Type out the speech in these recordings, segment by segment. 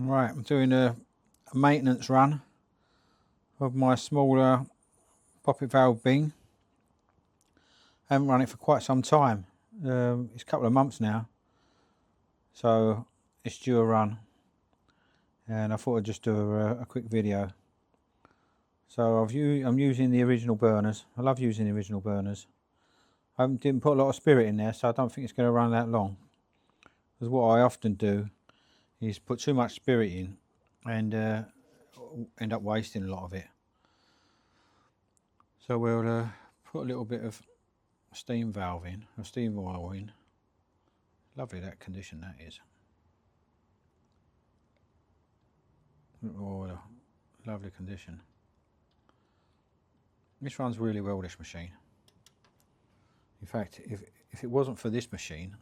Right, I'm doing a maintenance run of my smaller poppet valve bing. I haven't run it for quite some time. It's a couple of months now, so it's due a run, and I thought I'd just do a quick video. So I'm using the original burners. I love using the original burners. I didn't put a lot of spirit in there, so I don't think it's going to run that long. Because what I often do is put too much spirit in and end up wasting a lot of it. So we'll put a little bit of steam valve in, or steam oil in. Lovely that condition that is. Oh, lovely condition. This runs really well, this machine. In fact, if it wasn't for this machine,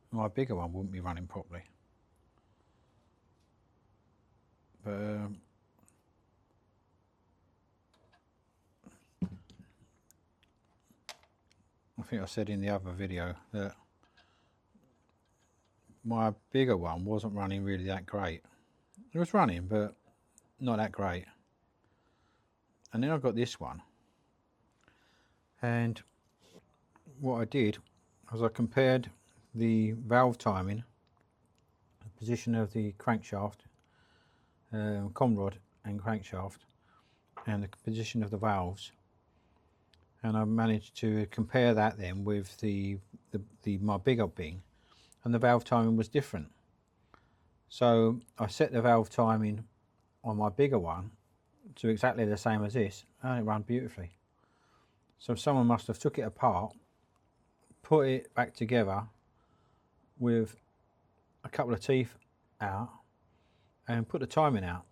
my bigger one wouldn't be running properly. But I think I said in the other video that my bigger one wasn't running really that great. It was running, but not that great. And then I got this one, and what I did was I compared the valve timing, the position of the crankshaft, conrod and crankshaft, and the position of the valves, and I managed to compare that then with my bigger bing, and the valve timing was different. So I set the valve timing on my bigger one to exactly the same as this, and it ran beautifully. So someone must have took it apart, put it back together with a couple of teeth out, and put the timing out.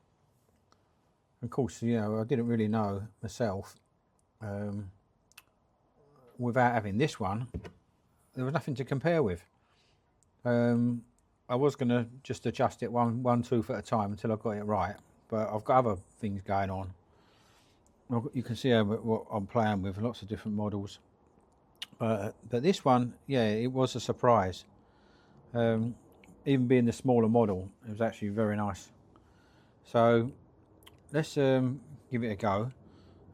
Of course, you know, I didn't really know myself. Without having this one, there was nothing to compare with. I was going to just adjust it one tooth at a time until I got it right, but I've got other things going on. You can see what I'm playing with, lots of different models. But this one, yeah, it was a surprise. Even being the smaller model, it was actually very nice. So let's give it a go.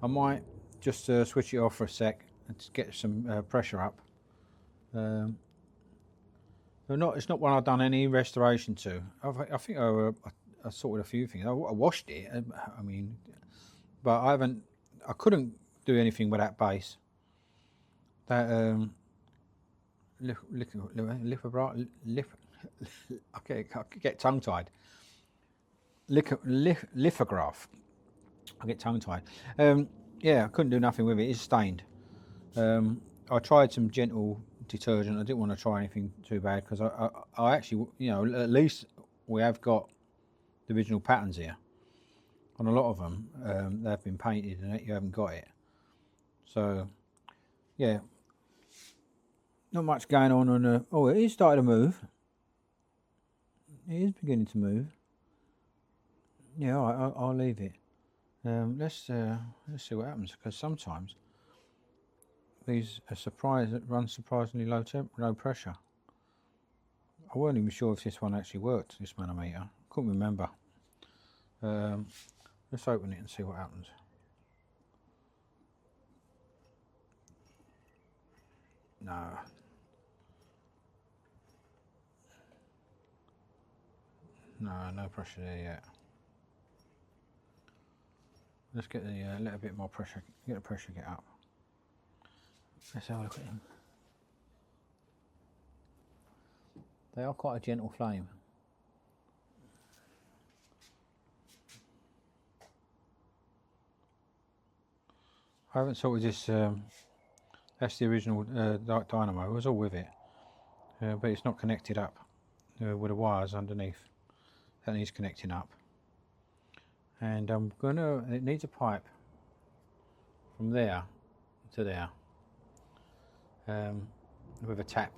I might just switch it off for a sec and get some pressure up. It's not one I've done any restoration to. I think I sorted a few things. I washed it. I mean, but I couldn't do anything with that base. That I get tongue tied. Lithograph. I get tongue tied. Yeah, I couldn't do nothing with it. It's stained. I tried some gentle detergent. I didn't want to try anything too bad because I actually, you know, at least we have got the original patterns here. On a lot of them, they've been painted and you haven't got it. So, yeah, not much going on. Oh, it is starting to move. It is beginning to move. Yeah, I'll leave it. Let's see what happens, because sometimes these run surprisingly low pressure. I weren't even sure if this one actually worked, this manometer. Couldn't remember. Let's open it and see what happens. No pressure there yet. Let's get the let a bit more pressure. Get the pressure get up. Let's have a look at them. They are quite a gentle flame. I haven't sorted this. That's the original dynamo. It was all with it, but it's not connected up with the wires underneath. That needs connecting up. And it needs a pipe from there to there with a tap.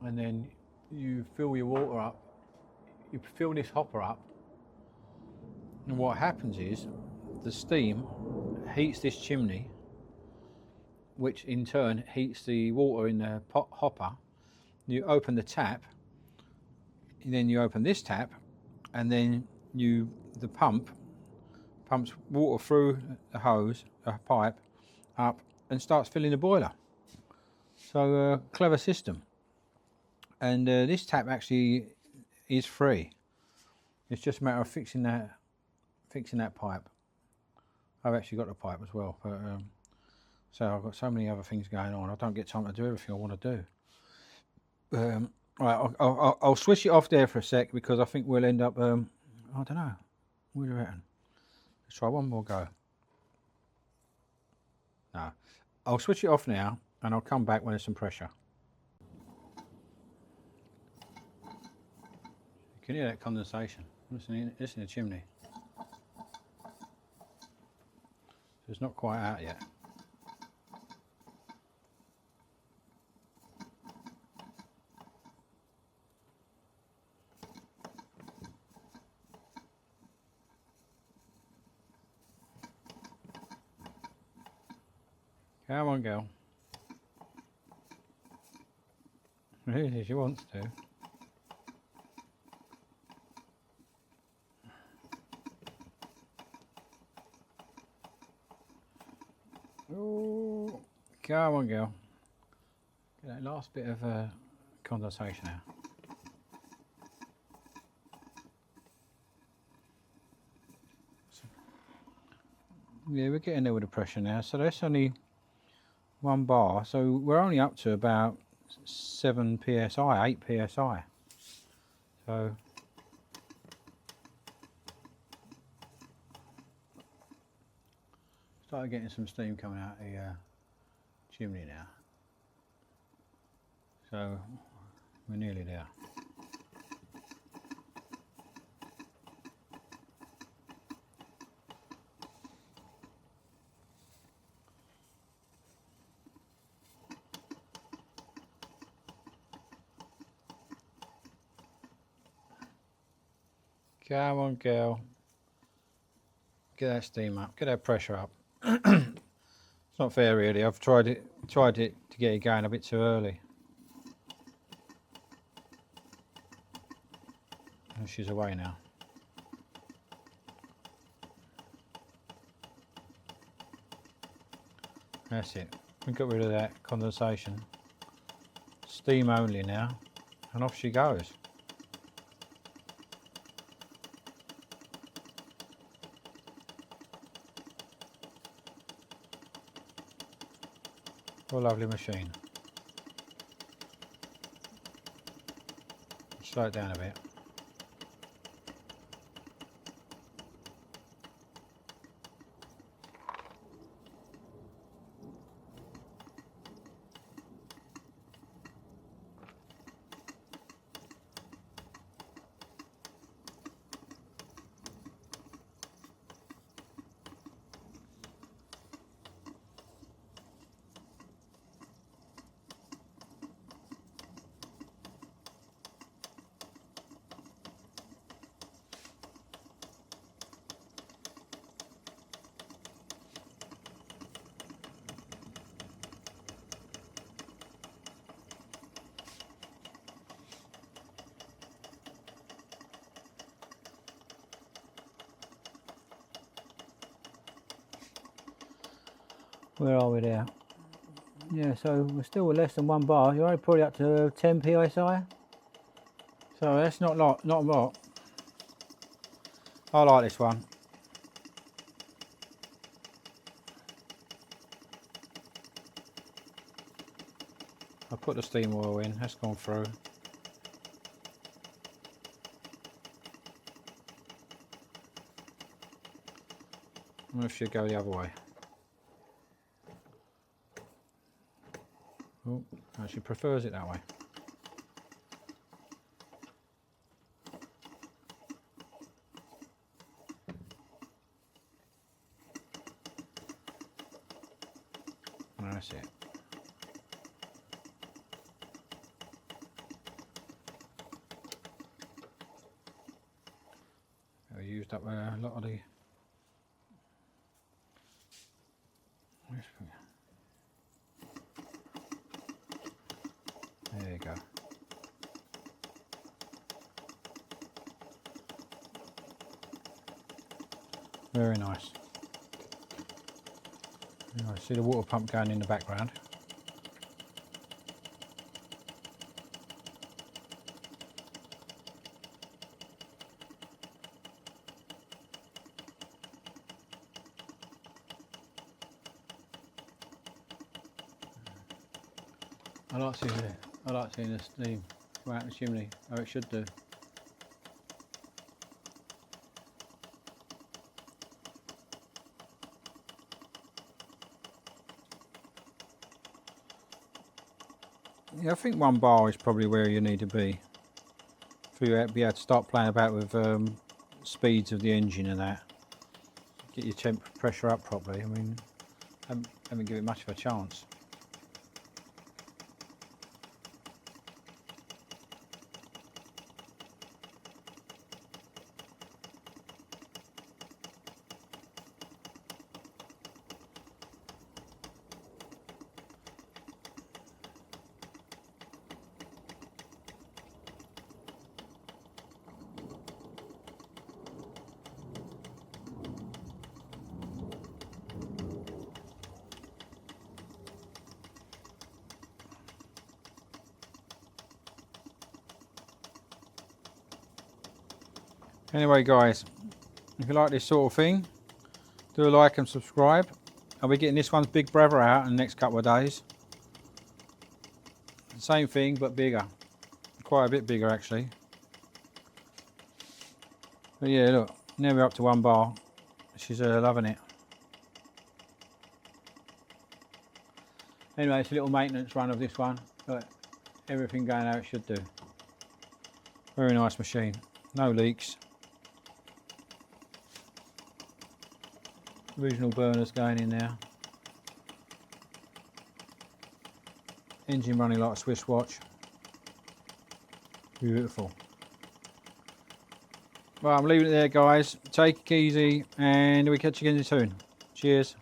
And then you fill your water up, you fill this hopper up, and what happens is the steam heats this chimney, which in turn heats the water in the hopper. You open the tap, then you open this tap, and then the pump pumps water through the hose, a pipe, up, and starts filling the boiler. So clever system. And this tap actually is free. It's just a matter of fixing that pipe. I've actually got the pipe as well, but so I've got so many other things going on. I don't get time to do everything I want to do. Right, I'll switch it off there for a sec because I think we'll end up. I don't know. What do you reckon? Let's try one more go. No, I'll switch it off now, and I'll come back when there's some pressure. You can hear that condensation. Listen to the chimney. It's not quite out yet. Come on, girl. Really, she wants to. Oh, come on, girl. Get that last bit of condensation out. Yeah, we're getting there with the pressure now. So that's only 1 bar. So we're only up to about 7 psi, 8 psi. So started getting some steam coming out the chimney now. So we're nearly there. Come on, girl. Get that steam up. Get that pressure up. It's not fair, really. I've tried it to get it going a bit too early. And she's away now. That's it. We got rid of that condensation. Steam only now, and off she goes. What a lovely machine. Slow it down a bit. Where are we there? Yeah, so we're still less than 1 bar. You're only probably up to 10 psi. So that's not a lot. I like this one. I put the steam oil in. That's gone through. I wonder if she'll go the other way. Oh, no, she prefers it that way. That's it. I used up a lot of the. There you go. Very nice. Anyway, see the water pump going in the background. I like seeing the steam come out the chimney, how it should do. Yeah, I think 1 bar is probably where you need to be for you to be able to start playing about with speeds of the engine and that. Get your pressure up properly. I mean, haven't given it much of a chance. Anyway guys, if you like this sort of thing, do a like and subscribe. I'll be getting this one's big brother out in the next couple of days. Same thing but bigger, quite a bit bigger actually. But yeah, look, now we're up to 1 bar. She's loving it. Anyway, it's a little maintenance run of this one, but everything going how it should do. Very nice machine, no leaks. Original burners going in now. Engine running like a Swiss watch. Beautiful. Well, I'm leaving it there guys. Take it easy and we'll catch you again soon. Cheers.